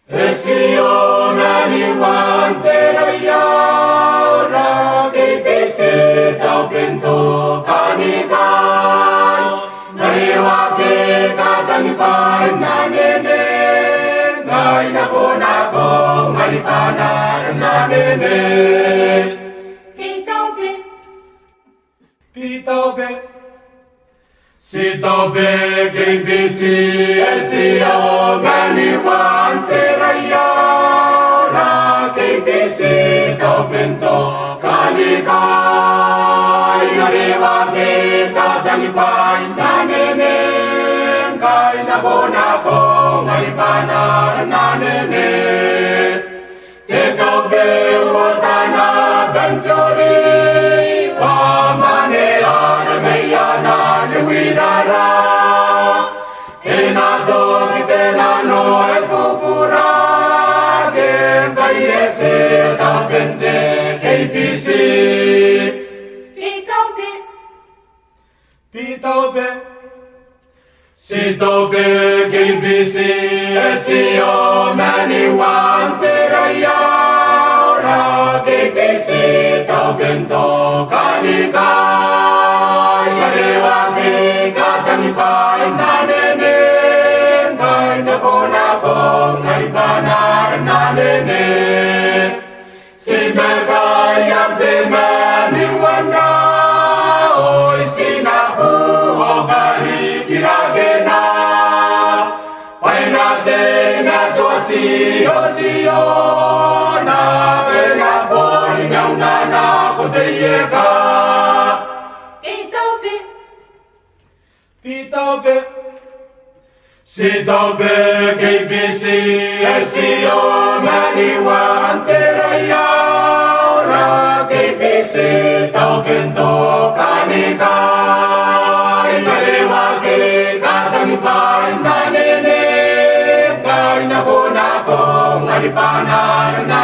Esio mani wantera yaura ke pese tau pento kanikai Nariwa ke katangi pai na nene Ngai na ko maripana na nene Pitaupe Sitope ke pese esio mani wantera yaura ke pese tau pento kanikai Nariwa ke katangi pai na nene Ngai na ko maripana na nene Te kaupe watana bentori Wamanea na meiana ne wirara Ena dogi te nano e pupura Gengai ese tau pente KPC Pitaupe Sitope KPC Esio mani wantera yaura KPC tau bento kanikai Nariwa ke katangi pai na nene Ngai na ko maripana na nene Sinagayang te mani wanda Oi sinapu o kiragena Paina te na to sio na pena poni na ko te yeka Pitaupe Sitope KPC Esio mani wantera yaura KPC tau bento kanikai Nariwa ke katangi pai na nene Ngai na ko maripana na